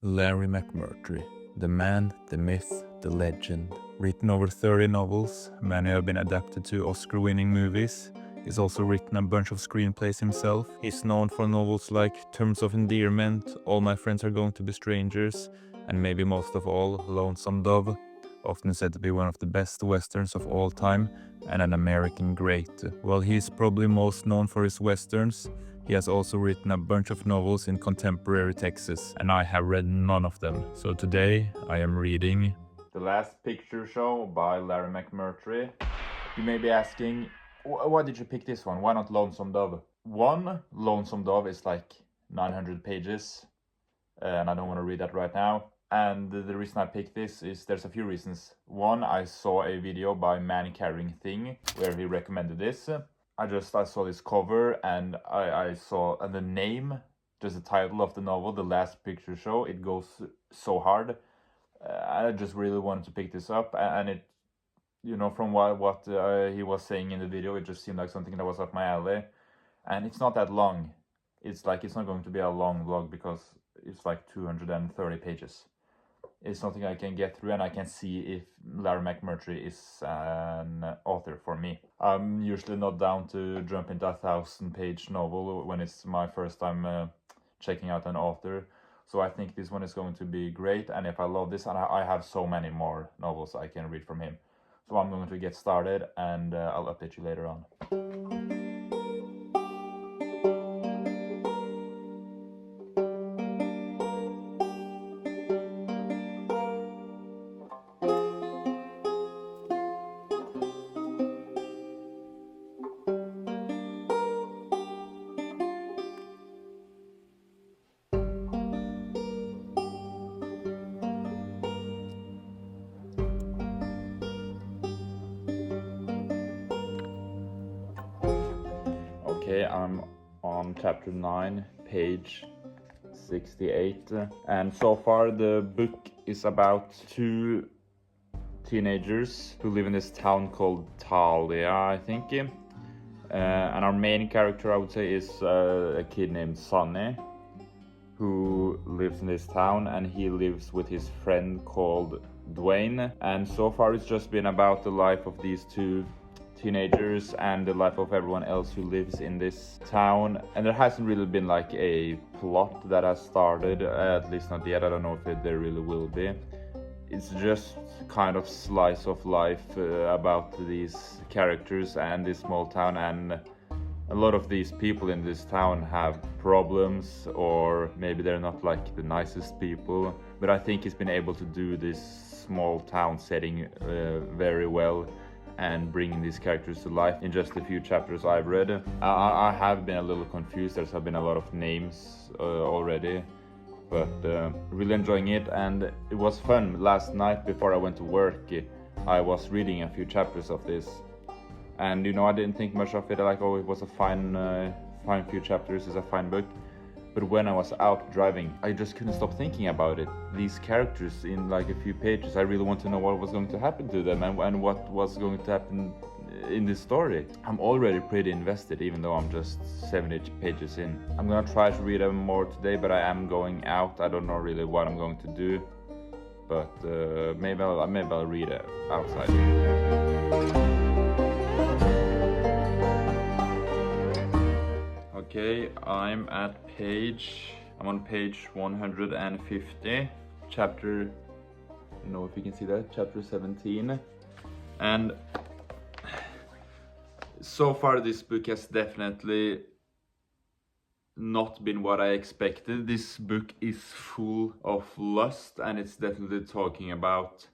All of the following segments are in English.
Larry McMurtry, the man, the myth, the legend. Written over 30 novels, many have been adapted to Oscar-winning movies. He's also written a bunch of screenplays himself. He's known for novels like Terms of Endearment, All My Friends Are Going to Be Strangers, and maybe most of all, Lonesome Dove, often said to be one of the best westerns of all time and an American great. While he's probably most known for his westerns, he has also written a bunch of novels in contemporary Texas, and I have read none of them. So today I am reading The Last Picture Show by Larry McMurtry. You may be asking, why did you pick this one? Why not Lonesome Dove? One, Lonesome Dove is like 900 pages, and I don't want to read that right now. And the reason I picked this is there's a few reasons. One, I saw a video by Man Carrying Thing where he recommended this. I saw this cover and I saw the name, just the title of the novel, The Last Picture Show. It goes so hard. I just really wanted to pick this up, and it, from what he was saying in the video, it just seemed like something that was up my alley. And it's not that long. It's not going to be a long vlog because it's like 230 pages. It's something I can get through, and I can see if Larry McMurtry is an author for me. I'm usually not down to jump into a 1,000-page novel when it's my first time checking out an author. So I think this one is going to be great, and if I love this, and I have so many more novels I can read from him. So I'm going to get started, and I'll update you later on. Okay, I'm on chapter 9, page 68, and so far the book is about two teenagers who live in this town called Talia, I think. And our main character, I would say, is a kid named Sonny, who lives in this town, and he lives with his friend called Dwayne. And so far it's just been about the life of these two teenagers and the life of everyone else who lives in this town, and there hasn't really been like a plot that has started, at least not yet. I don't know if there really will be. It's just kind of slice of life about these characters and this small town, and a lot of these people in this town have problems, or maybe they're not like the nicest people, but I think he's been able to do this small town setting very well and bringing these characters to life in just a few chapters I've read. I have been a little confused. There's been a lot of names already, but really enjoying it, and it was fun. Last night before I went to work, I was reading a few chapters of this, and I didn't think much of it. Like, oh, it was a fine few chapters, it's a fine book. But when I was out driving, I just couldn't stop thinking about it. These characters in like a few pages, I really want to know what was going to happen to them and what was going to happen in this story. I'm already pretty invested, even though I'm just 70 pages in. I'm gonna try to read them more today, but I am going out. I don't know really what I'm going to do, but maybe I'll read it outside. Okay, I'm on page 150, chapter, I don't know if you can see that, chapter 17. And so far this book has definitely not been what I expected. This book is full of lust, and it's definitely talking about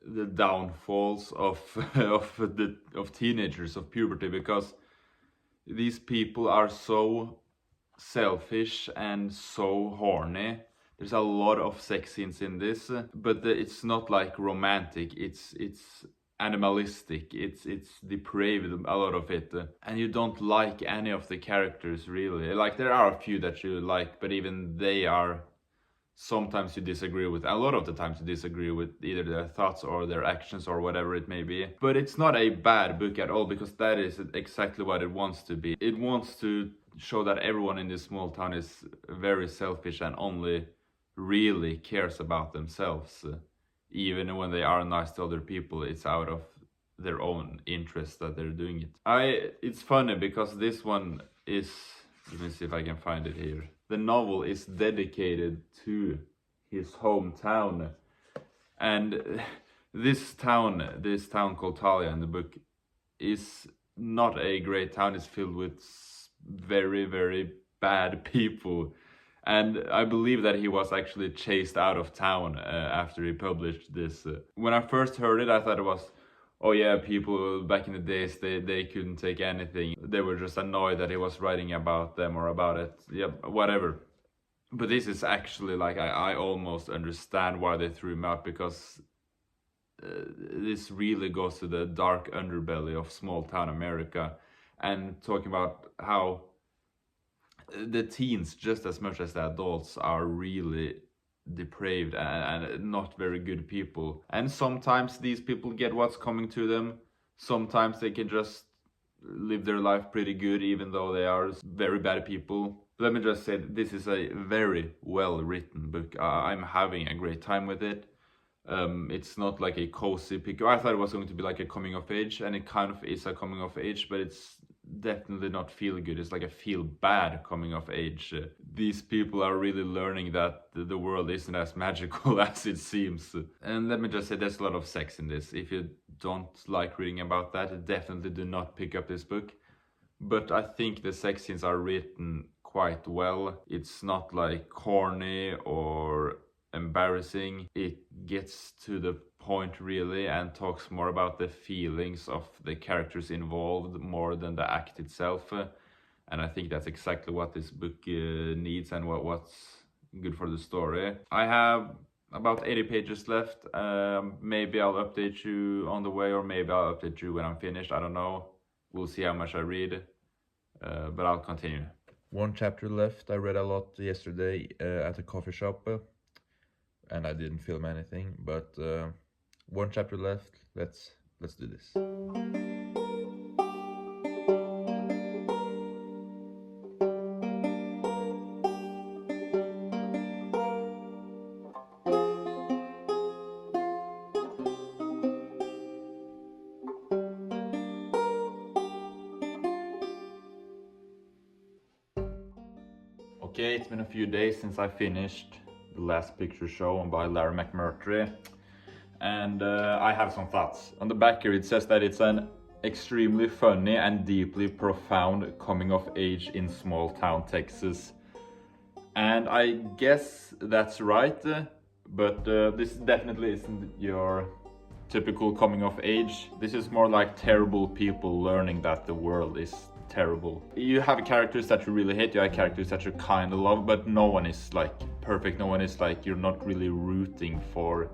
the downfalls of teenagers, of puberty, because these people are so selfish and so horny. There's a lot of sex scenes in this, but it's not like romantic. It's animalistic. It's depraved, a lot of it, and you don't like any of the characters really. Like, there are a few that you like, but even they are, sometimes you disagree with. A lot of the times you disagree with either their thoughts or their actions or whatever it may be. But it's not a bad book at all, because that is exactly what it wants to be. It wants to show that everyone in this small town is very selfish and only really cares about themselves. Even when they are nice to other people, it's out of their own interest that they're doing it. It's funny because this one is, let me see if I can find it here. The novel is dedicated to his hometown, and this town called Talia in the book is not a great town. It's filled with very, very bad people. And I believe that he was actually chased out of town after he published this. When I first heard it, I thought it was, oh yeah, people back in the days, they couldn't take anything. They were just annoyed that he was writing about them or about it. Yeah, whatever. But this is actually like, I almost understand why they threw him out, because this really goes to the dark underbelly of small town America, and talking about how the teens, just as much as the adults, are really depraved and not very good people. And sometimes these people get what's coming to them. Sometimes they can just live their life pretty good even though they are very bad people. Let me just say, this is a very well written book. I'm having a great time with it. It's not like a cozy pick. I thought it was going to be like a coming of age, and it kind of is a coming of age, but it's definitely not feel good. It's like a feel bad coming of age. These people are really learning that the world isn't as magical as it seems. And let me just say, there's a lot of sex in this. If you don't like reading about that, definitely do not pick up this book. But I think the sex scenes are written quite well. It's not like corny or embarrassing. It gets to the point really and talks more about the feelings of the characters involved more than the act itself. And I think that's exactly what this book needs and what's good for the story. I have about 80 pages left. Maybe I'll update you on the way, or maybe I'll update you when I'm finished. I don't know. We'll see how much I read, but I'll continue. One chapter left. I read a lot yesterday at a coffee shop, and I didn't film anything, but one chapter left. Let's do this. Okay, it's been a few days since I finished The Last Picture Show by Larry McMurtry, and I have some thoughts. On the back here it says that it's an extremely funny and deeply profound coming of age in small town Texas. And I guess that's right, but this definitely isn't your typical coming of age. This is more like terrible people learning that the world is terrible. You have characters that you really hate, you have characters that you kind of love, but no one is like perfect. No one is like, you're not really rooting for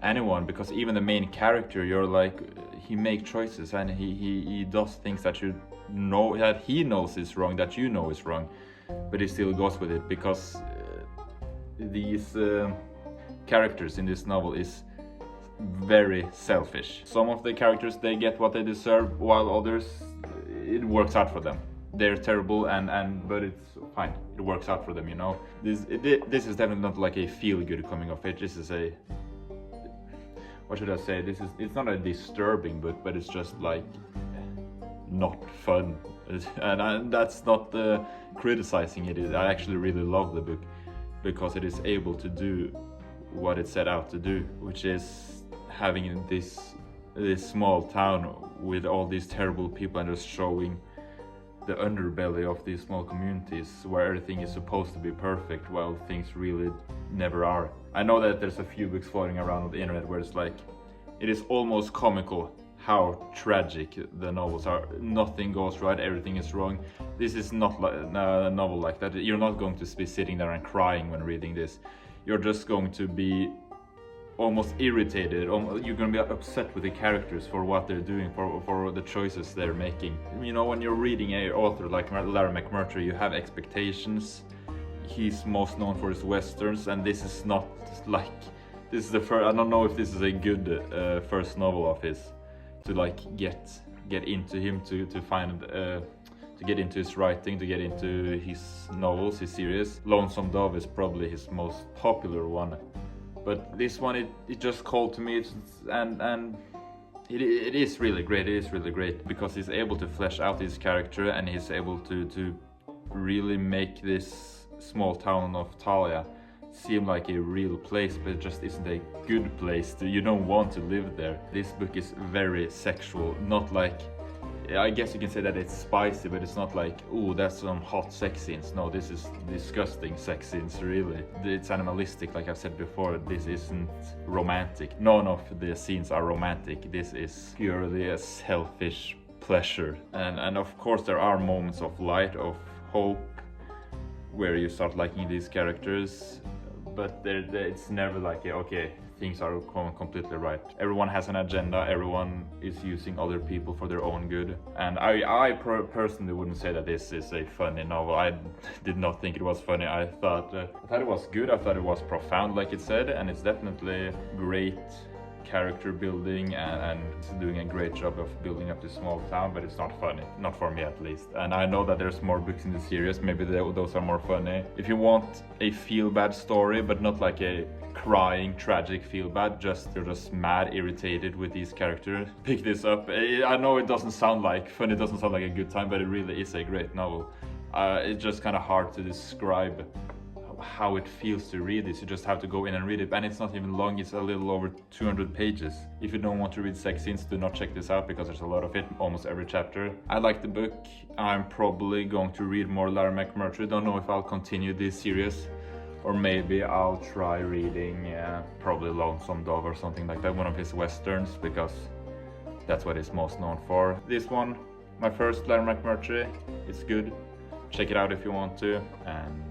anyone, because even the main character, you're like, he makes choices and he does things that you know that he knows is wrong, that you know is wrong, but he still goes with it because these characters in this novel is very selfish. Some of the characters, they get what they deserve, while others, it works out for them. They're terrible but it's fine. It works out for them, you know. This is definitely not like a feel-good coming of age. This is a, what should I say? It's not a disturbing book, but it's just like not fun. And that's not criticizing it. I actually really love the book because it is able to do what it set out to do, which is having this small town with all these terrible people and just showing the underbelly of these small communities where everything is supposed to be perfect while things really never are. I know that there's a few books floating around on the internet where it's like, it is almost comical how tragic the novels are. Nothing goes right, everything is wrong. This is not like a novel like that. You're not going to be sitting there and crying when reading this. You're just going to be almost irritated. You're going to be upset with the characters for what they're doing, for the choices they're making. You know, when you're reading an author like Larry McMurtry, you have expectations. He's most known for his westerns, and this is not like, this is the first, I don't know if this is a good first novel of his to like get into him, to find to get into his writing, to get into his novels, his series. Lonesome Dove is probably his most popular one. But this one, it just called to me, and it is really great. It is really great because he's able to flesh out his character, and he's able to really make this small town of Talia seem like a real place, but it just isn't a good place. You don't want to live there. This book is very sexual, not like, I guess you can say that it's spicy, but it's not like, oh, that's some hot sex scenes. No, this is disgusting sex scenes, really. It's animalistic, like I've said before. This isn't romantic. None of the scenes are romantic. This is purely a selfish pleasure. And of course there are moments of light, of hope, where you start liking these characters, but it's never like, okay, things are going completely right. Everyone has an agenda, everyone is using other people for their own good. And I personally wouldn't say that this is a funny novel. I did not think it was funny. I thought it was good, I thought it was profound, like it said, and it's definitely great character building and it's doing a great job of building up this small town, but it's not funny, not for me at least. And I know that there's more books in the series, maybe those are more funny. If you want a feel-bad story, but not like a crying, tragic feel-bad, you're just mad, irritated with these characters, pick this up. I know it doesn't sound like fun, it doesn't sound like a good time, but it really is a great novel. It's just kind of hard to describe how it feels to read this. You just have to go in and read it, and it's not even long. It's a little over 200 pages. If you don't want to read sex scenes, do not check this out because there's a lot of it, almost every chapter. I like the book. I'm probably going to read more Larry McMurtry. Don't know if I'll continue this series, or maybe I'll try reading probably Lonesome Dove or something like that, one of his westerns, because that's what he's most known for. This one, my first Larry McMurtry, it's good. Check it out if you want to, and